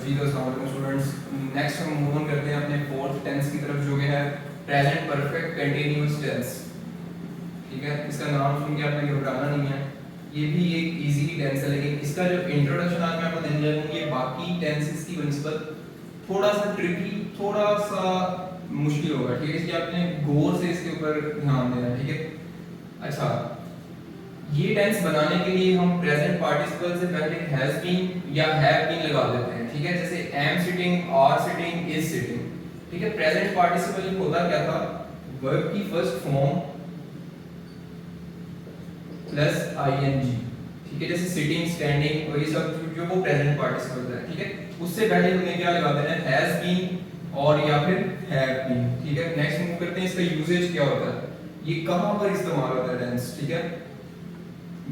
जी तो अस्सलाम वालेकुम स्टूडेंट्स, नेक्स्ट हम मूव ऑन करते हैं अपने फोर्थ टेंस की तरफ जो कि है प्रेजेंट परफेक्ट कंटीन्यूअस टेंस। ठीक है, इसका नाम सुन के आपने घबराना नहीं है, ये भी एक इजी टेंस है, लेकिन इसका जो इंट्रोडक्शन आज मैं आपको देने जा रहा हूँ ये बाकी टेंसेस की बनिस्बत थोड़ा सा ट्रिकी, थोड़ा सा मुश्किल होगा। ठीक है, इसलिए आपने गौर से इसके ऊपर ध्यान देना है। ठीक है, अच्छा, ये टेंस बनाने के लिए हम प्रेजेंट पार्टिसिपल से पहले हैज बीन या हैव बीन लगा देते हैं। ठीक है, जैसे am sitting, are sitting, is sitting. ठीक है, प्रेजेंट पार्टिसिपल होता क्या था, वर्ब की फर्स्ट फॉर्म प्लस आईएनजी। ठीक है, जैसे सिटिंग, स्टैंडिंग और ये सब जो वो प्रेजेंट पार्टिसिपल है। ठीक है, उससे पहले हमें क्या लगा देना है, हैज बीन और या फिर हैव बीन। ठीक है, नेक्स्ट मूव करते हैं, इसका यूजेज क्या होता है, ये कहां पर इस्तेमाल होता है टेंस। ठीक है,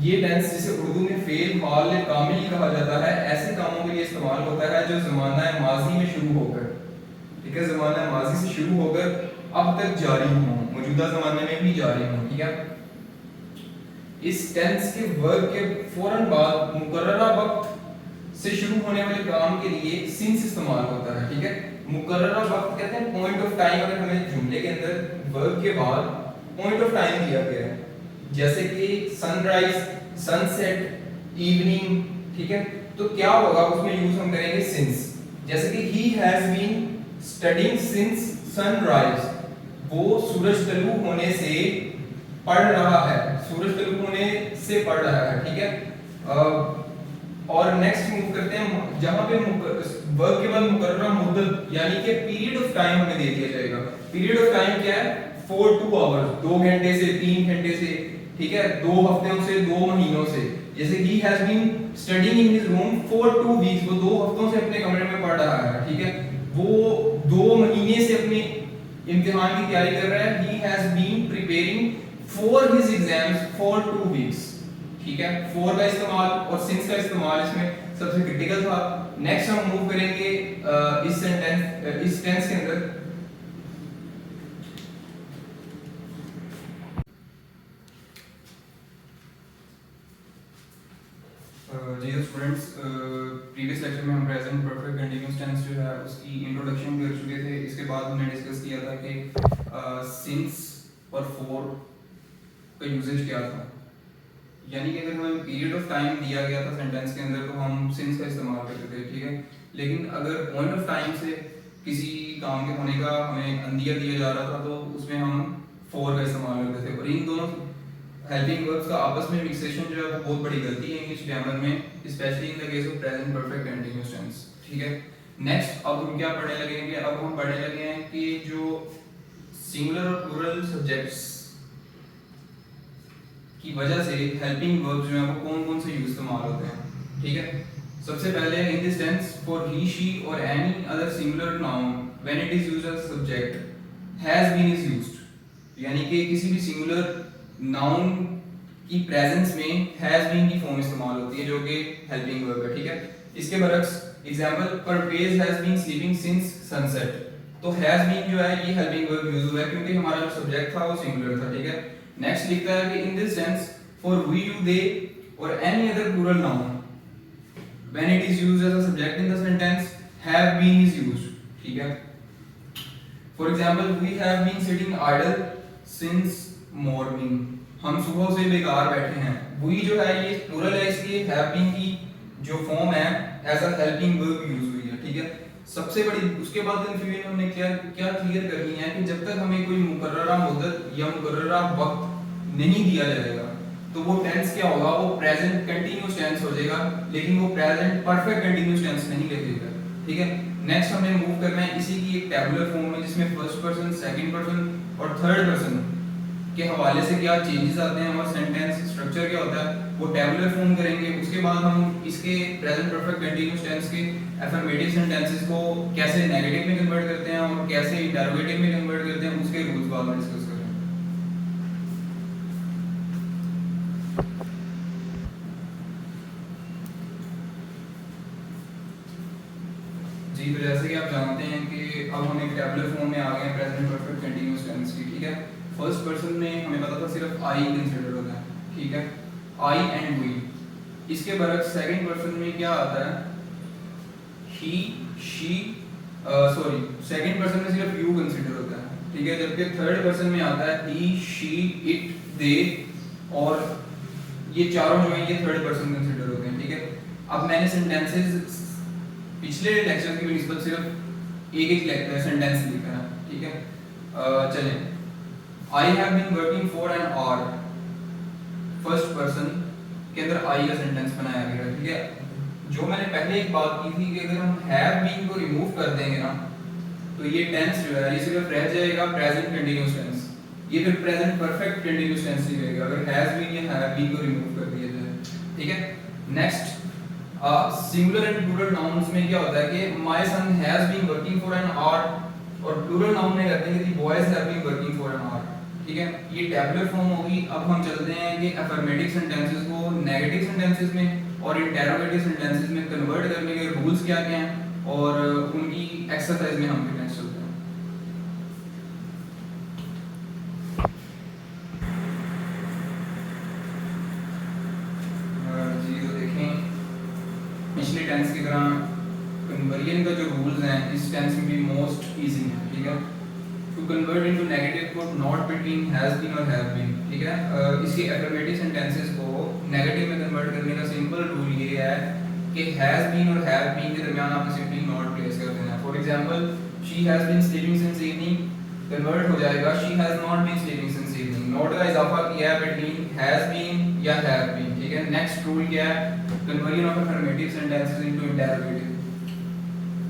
ये टेंस जिसे उर्दू में फेल, हाल या कामिल कहा जाता है, ऐसे कामों के लिए इस्तेमाल होता है जो ज़माना माजी में शुरू होकर, ठीक है, ज़माना माजी से शुरू होकर अब तक जारी हो, मौजूदा ज़माने में भी जारी हो। ठीक है, इस टेंस के वर्ब के फौरन बाद मुकर्ररा वक्त से शुरू होने वाले काम के लिए सिंस इस्तेमाल होता है। ठीक है, मुकर्ररा वक्त कहते हैं पॉइंट ऑफ टाइम। अगर हमें जुमले के अंदर वर्ब के बाद पॉइंट ऑफ टाइम दिया गया है, जैसे कि सनराइज, सनसेट, इवनिंग। ठीक है, तो क्या होगा, उसमें यूज हम करेंगे सिंस। जैसे कि he has been studying since sunrise, वो सूरज तलू होने से पढ़ रहा है, सूरज तलू होने से पढ़ रहा है। ठीक है, और नेक्स्ट मूव करते हैं, जहां पे वर्ब के बाद मुकर्ररा मुद्दत यानी कि पीरियड ऑफ टाइम हमें दे दिया जाएगा। पीरियड ऑफ टाइम क्या है, 4 to hours, 2 घंटे से, 3 घंटे से। ठीक है, 2 हफ्तों से, 2 महीनों से। जैसे he has been studying in his room for 2 weeks, वो 2 हफ्तों से अपने कमरे में पढ़ रहा है। ठीक है, वो 2 महीने से अपने इम्तिहान की तैयारी कर रहा है। He has been preparing for his exams for 2 weeks. ठीक है, फॉर का इस्तेमाल और सिंस का इस्तेमाल इसमें सबसे क्रिटिकल था। नेक्स्ट हम मूव करेंगे इस सेंटेंस, इस टेंस के अंदर। जी स्टूडेंट्स, प्रीवियस लेक्चर में हम प्रेजेंट परफेक्ट कंटीन्यूअस टेंस जो है उसकी इंट्रोडक्शन कर चुके थे। इसके बाद हमने डिस्कस किया था कि सिंस और फॉर का यूजेज क्या था, यानी कि अगर हमें पीरियड ऑफ टाइम दिया गया था सेंटेंस के अंदर तो हम सिंस का इस्तेमाल करते थे। ठीक है, लेकिन अगर पॉइंट ऑफ टाइम से किसी काम के होने का हमें अंदिया दिया जा रहा था तो उसमें हम फॉर का इस्तेमाल करते थे। और इन दोनों हेल्पिंग वर्ब्स का आपस में मिक्सेशन जो है वो बहुत बड़ी गलती है इंग्लिश ग्रामर में, specially in the case of present perfect continuous tense. ठीक है, नेक्स्ट अब हम क्या पढ़ने लगे हैं, अब हम पढ़ने लगे हैं कि जो सिंगुलर और प्लूरल सब्जेक्ट्स की वजह से हेल्पिंग वर्ब्स जो है वो कौन-कौन से यूज इस्तेमाल होते हैं। ठीक है, सबसे पहले in this tense for he, she और any other singular noun when it is used as subject has been is used, यानी कि किसी भी सिंगुलर नाउन की प्रेजेंस में हैज बीन की फॉर्म इस्तेमाल होती है जो कि हेल्पिंग वर्ब है। ठीक है, इसके बरक्स example, Parvez has been sleeping since sunset, तो हैज बीन जो है ये हेल्पिंग वर्ब यूज हुआ है क्योंकि हमारा जो सब्जेक्ट था वो सिंगुलर था। ठीक है, नेक्स्ट लिखता है कि in this sense for we, you, they और any other plural noun when it is used as a subject in the sentence have been is used. ठीक है, for example, we have been sitting idle since morning, हम सुबह से बेकार बैठे हैं। We जो है ये प्लूरल है, इसलिए हैव बीन की जो फॉर्म है as a helping verb use हुई है। ठीक है, सबसे बड़ी उसके बाद कंफ्यूजन हमने क्या क्लियर करनी है कि जब तक हमें कोई मुकर्ररा मुद्दत या मुकर्ररा वक्त नहीं दिया जाएगा तो वो टेंस क्या होगा, वो प्रेजेंट कंटीन्यूअस टेंस हो जाएगा, लेकिन वो प्रेजेंट परफेक्ट कंटीन्यूअस टेंस नहीं लिखेगा। ठीक है, नेक्स्ट हमें मूव करना है इसी की एक टेबुलर फॉर्म में जिसमें फर्स्ट पर्सन, सेकंड पर्सन और थर्ड पर्सन के हवाले से क्या चेंजेस आते हैं और सेंटेंस स्ट्रक्चर क्या होता है वो टेबुलर फॉर्म करेंगे। उसके बाद हम इसके प्रेजेंट परफेक्ट कंटीन्यूअस टेंस के अफर्मेटिव सेंटेंसेस को कैसे नेगेटिव में कन्वर्ट करते हैं और कैसे इंटरोगेटिव में कन्वर्ट करते हैं उसके रूल्स बाद में डिस्कस करेंगे। जी, तो जैसे कि आप जानते हैं कि अब हम एक टेबुलर फॉर्म में आ गए हैं प्रेजेंट परफेक्ट कंटीन्यूअस टेंस की। ठीक है, फर्स्ट पर्सन में हमें पता था सिर्फ आई कंसीडर होता है। ठीक है, आई एंड वी। इसके बरक्स सेकंड पर्सन में क्या आता है, ही शी, सॉरी सेकंड पर्सन में सिर्फ यू कंसीडर होता है, ठीक है, जबकि थर्ड पर्सन में आता है ही, शी, इट, दे, और ये चारों जो है ये थर्ड पर्सन कंसीडर होते हैं, ठीक है। अब मैंने सेंटेंसेस पिछले लेक्चर की निस्बत सिर्फ एक एक सेंटेंस लिखा है, ठीक है। चलें, I have been working for an hour, first person के अंदर आई का सेंटेंस बनाया गया है, ठीक है। जो मैंने पहले एक बात की थी कि अगर हम हैव बीन को रिमूव कर देंगे ना तो ये टेंस जो है ये सिर्फ रह जाएगा प्रेजेंट कंटीन्यूअस टेंस, ये फिर प्रेजेंट परफेक्ट कंटीन्यूअस टेंस ही रहेगा अगर हैज बीन या हैव बीन को रिमूव कर दिया जाए, ठीक है। Next, singular and plural nouns में क्या होता है कि my son has been working for an hour, और प्लूरल नाउन में कहते हैं कि the boys have been working for an hour, ठीक है। ये टैबुलर फॉर्म होगी। अब हम चलते हैं कि अफर्मेटिव सेंटेंसेस को नेगेटिव सेंटेंसेस में और इंटरोगेटिव सेंटेंसेस में कन्वर्ट करने के रूल्स क्या क्या हैं और उनकी एक्सरसाइज में हम नेक्स्ट चलते हैं। जी तो देखें, पिछले टेंस की तरह कन्वर्जन का जो रूल्स हैं इस टेंस में भी मोस्ट इजी है, ठीक है। टू कन्वर्ट इनटू नेगेटिव को नॉट बिटवीन हैज बीन और हैव बीन, ठीक है। इसके अफर्मेटिव सेंटेंसेस को नेगेटिव में कन्वर्ट करने का सिंपल रूल ये है कि हैज बीन और हैव बीन के दरमियान आपने सिंपली नॉट प्लेस कर देना है। For example, she has been sleeping since evening convert हो जाएगा she has not been sleeping since evening, not का इजाफा किया है बिटवीन हैज बीन या हैव बीन, ठीक है। नेक्स्ट रूल क्या है, conversion of affirmative sentences into interrogative.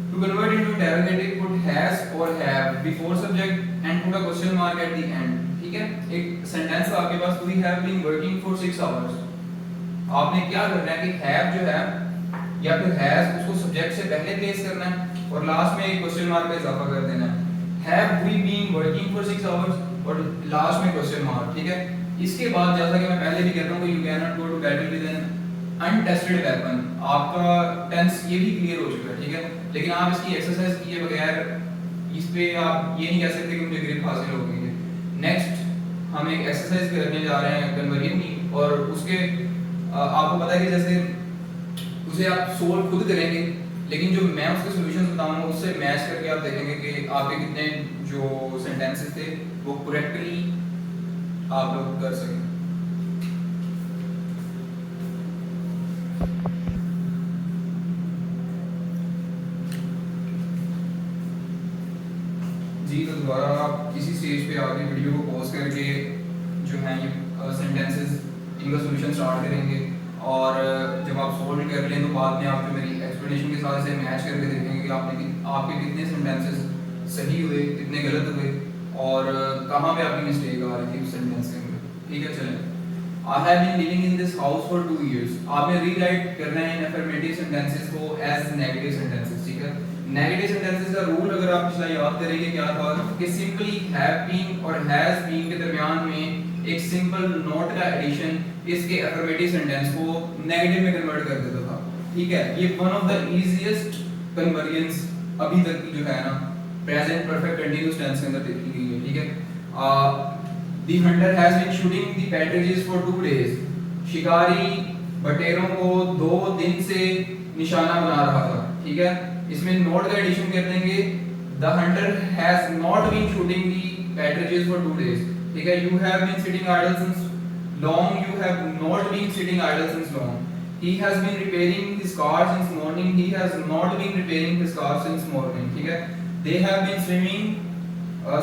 To convert into interrogative, put has or have before subject and put a question mark at the end, ठीक है। एक sentence आपके पास, we have been working for 6 hours, आपने क्या करना है कि have जो है या फिर has उसको सब्जेक्ट से पहले प्लेस करना है और लास्ट में एक क्वेश्चन मार्क का इजाफा कर देना है। have we been working for 6 hours और लास्ट में क्वेश्चन मार्क, ठीक है। इसके बाद जैसा कि मैं पहले भी कहता हूँ, you cannot go to battle with an untested weapon, आपका टेंस ये भी क्लियर हो चुका है, ठीक है। लेकिन आप इसकी एक्सरसाइज किए बगैर इस पे आप ये नहीं कह सकते कि मुझे ग्रिप हासिल हो गई है। नेक्स्ट हम एक एक्सरसाइज करने जा रहे हैं कन्वर्जन की, और उसके आपको पता है कि जैसे उसे आप सोल्व खुद करेंगे, लेकिन जो मैं उसके सॉल्यूशंस बताऊंगा उससे मैच करके आप देखेंगे कि आपके कितने जो सेंटेंसेस थे वो करेक्टली आप लोग कर सकें। जी तो दोबारा आप इसी स्टेज पे आके वीडियो को पॉज करके जो है ये सेंटेंसेस इनका सॉल्यूशन स्टार्ट करेंगे, और जब आप सोल्व कर लें तो बाद में आप जो मेरी एक्सप्लेनेशन के साथ से मैच करके देखेंगे कि आपके कितने सेंटेंसेस सही हुए, कितने गलत हुए, और कहाँ पे आपकी मिस्टेक आ रही थी उस सेंटेंस के अंदर, ठीक है। चलें, I have been living in this house for 2 years, आपने रीराइट करना है इन अफर्मेटिव सेंटेंसेस को एज नेगेटिव सेंटेंसेस, ठीक है। नेगेटिव सेंटेंसेस का रूल अगर आप पिछला याद करेंगे क्या था कि सिंपली हैव बीन और हैज बीन के दरमियान में एक सिंपल नॉट का एडिशन इसके अफर्मेटिव सेंटेंस को नेगेटिव में कन्वर्ट कर देता था, ठीक है। ये one of the easiest convergence अभी तक की जो है ना प्रेजेंट परफेक्ट कंटीन्यूअस टेंस के अंदर देखी गई है, ठीक है। The hunter has been shooting the partridges for 2 days, शिकारी बटेरों को 2 दिन से निशाना बना रहा था, ठीक है। इसमें नोट का एडिशन कर देंगे, the hunter has not been shooting the partridges for 2 days, ठीक है। You have been sitting idle since long, you have not been sitting idle since long, he has been repairing his car since morning, he has not been repairing his car since morning, ठीक है। They have been swimming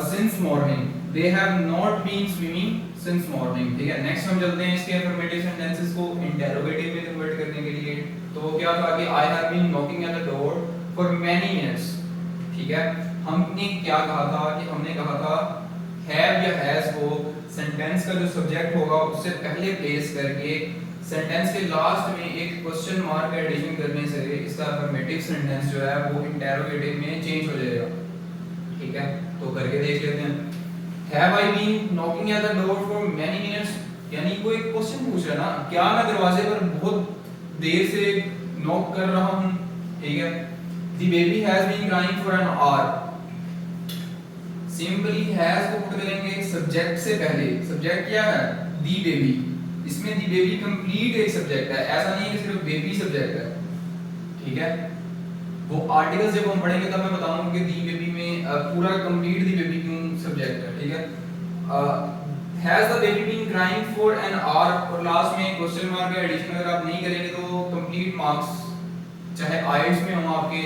since morning, they have not been swimming since morning, ठीक है। Next हम चलते हैं इसके affirmative sentences को interrogative में कन्वर्ट करने के लिए। तो क्या था कि I have been knocking at the door for many minutes, ठीक है। हमने क्या कहा था कि हमने कहा था have या has को सेंटेंस का जो सब्जेक्ट होगा उससे पहले प्लेस करके सेंटेंस के लास्ट में एक क्वेश्चन मार्क का एडिशन करने से इसका अफर्मेटिव सेंटेंस जो है वो इंटरोगेटिव में चेंज हो जाएगा, ठीक है। तो करके देख लेते हैं। Have I been knocking at the door for many minutes, यानी कोई क्वेश्चन पूछ रहा है ना, क्या मैं दरवाजे पर बहुत देर से नॉक कर रहा हूँ, ठीक है। The baby has been crying for an hour, simply has को पुट करेंगे सब्जेक्ट से पहले। सब्जेक्ट क्या है? the baby, इसमें the baby कंप्लीट एक सब्जेक्ट है, ऐसा नहीं है कि सिर्फ baby सब्जेक्ट है, ठीक है। वो आर्टिकल्स जब हम पढ़ेंगे तब मैं बताऊंगा कि दी बेबी में पूरा कंप्लीट दी बेबी क्यों सब्जेक्ट है, ठीक है। Has the baby been crying for an hour, और लास्ट में क्वेश्चन मार्क का एडिशन अगर आप नहीं करेंगे तो कंप्लीट मार्क्स चाहे आईएलटीएस में हो आपके,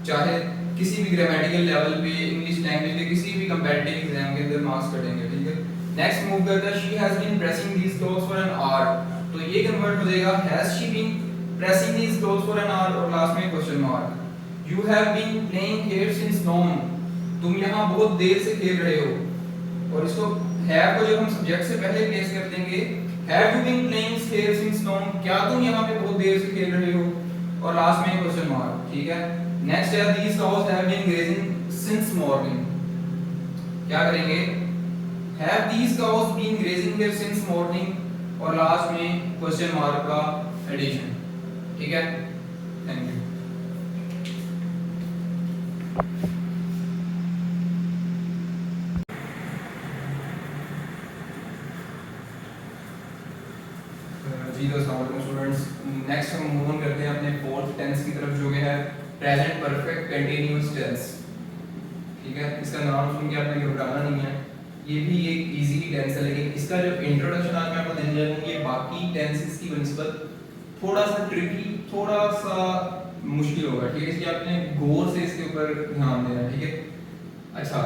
चाहे किसी भी ग्रामेटिकल लेवल पे इंग्लिश लैंग्वेज के किसी भी कंपैरेटिव एग्जाम के अंदर मार्क्स कटेंगे, ठीक है। नेक्स्ट मूव करते हैं, she has been pressing these clothes for an hour, तो ये कन्वर्ट हो जाएगा has she been pressing these clothes for an hour, और लास्ट में question mark. You have been playing here since noon, तुम यहाँ बहुत देर से खेल रहे हो, और इसको हैव को जब हम सब्जेक्ट से पहले प्लेस कर देंगे, have you been playing here since noon, क्या तुम यहाँ पे बहुत देर से खेल रहे हो, और लास्ट में क्वेश्चन मार्क, ठीक है। नेक्स्ट है these cows have been grazing since morning, क्या करेंगे, have these cows been grazing here since morning, और लास्ट में क्वेश्चन मार्क का एडिशन, ठीक है। Thank you. जी दोस्तों स्टूडेंट्स, नेक्स्ट हम मूव ऑन करते हैं अपने फोर्थ टेंस की तरफ, जो कि है प्रेजेंट परफेक्ट कंटीन्यूअस टेंस, ठीक है। इसका नाम सुन के आपने घबराना नहीं है, ये भी एक इजी टेंस है, लेकिन इसका जो इंट्रोडक्शन आज मैं आपको देने जा रहा हूँ ये बाकी टेंसेस की बनिस्बत थोड़ा सा ट्रिकी, थोड़ा सा मुश्किल होगा, ठीक है। इसलिए आपने गौर से इसके ऊपर ध्यान देना है, ठीक है। अच्छा,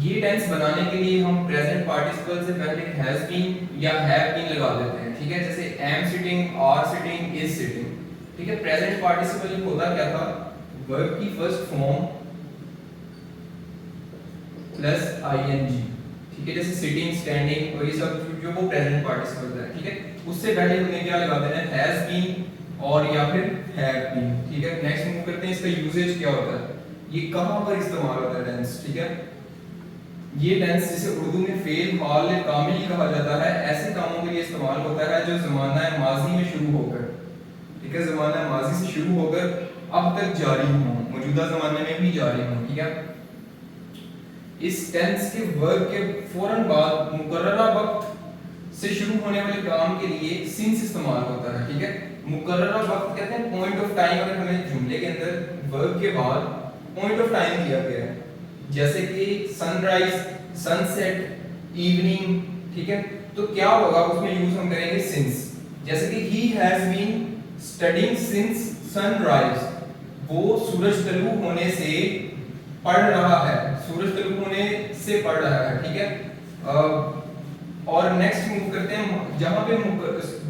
ये टेंस बनाने के लिए हम प्रेजेंट पार्टिसिपल से पहले हैज बीन या हैव बीन लगा देते हैं, ठीक है। जैसे am sitting, are sitting, is sitting, ठीक है। प्रेजेंट पार्टिसिपल होता क्या था, वर्ब की फर्स्ट फॉर्म प्लस आईएनजी, ठीक है। जैसे सिटिंग, स्टैंडिंग और ये सब जो वो प्रेजेंट पार्टिसिपल है, ठीक है। उससे पहले हमें क्या लगा देना है, हैज बीन और या फिर हैव बीन, ठीक है। नेक्स्ट मूव करते हैं, इसका यूजेज क्या होता है, ये कहां पर इस्तेमाल होता है टेंस, ठीक है। ये टेंस जिसे उर्दू में फेल, हाल, कामिल कहा जाता है, ऐसे कामों के लिए इस्तेमाल होता है जो ज़माना माजी में शुरू होकर, ठीक है, ज़माना माजी से शुरू होकर अब तक जारी हो, मौजूदा ज़माने में भी जारी हो, ठीक है। इस टेंस के वर्ब के फौरन बाद मुकर्ररा वक्त से शुरू होने वाले काम के लिए सिंस इस्तेमाल होता है, ठीक है। मुकर्ररा वक्त कहते हैं पॉइंट ऑफ टाइम, अगर हमें जुमले के अंदर वर्ब के बाद पॉइंट ऑफ टाइम दिया गया है, जैसे कि सनराइज, सनसेट, इवनिंग, ठीक है, तो क्या होगा उसमें यूज हम करेंगे सिंस। जैसे कि he has been studying since sunrise, वो सूरज तलू होने से पढ़ रहा है, सूरज तलू होने से पढ़ रहा है, ठीक है। और नेक्स्ट मूव करते हैं, जहां पे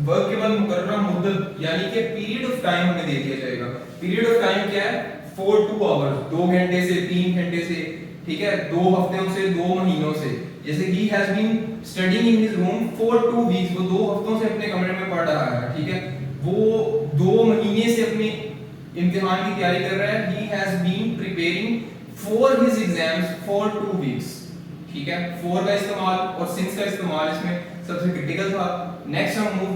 वर्ब के बाद मुकर्ररा मुद्दत यानी कि पीरियड ऑफ टाइम हमें दे दिया जाएगा। पीरियड ऑफ टाइम क्या है, 4 2 आवर्स, 2 घंटे से 3 घंटे से, ठीक है, 2 हफ्तों से 2 महीनों से। जैसे he has been studying in his room for 2 weeks, वो 2 हफ्तों से अपने कमरे में पढ़ रहा है, ठीक है। वो 2 महीने से अपने इम्तिहान की तैयारी कर रहा है। He has been preparing for his exams for 2 weeks, ठीक है। फॉर का इस्तेमाल और सिंस का इस्तेमाल इसमें सबसे क्रिटिकल था। नेक्स्ट हम मूव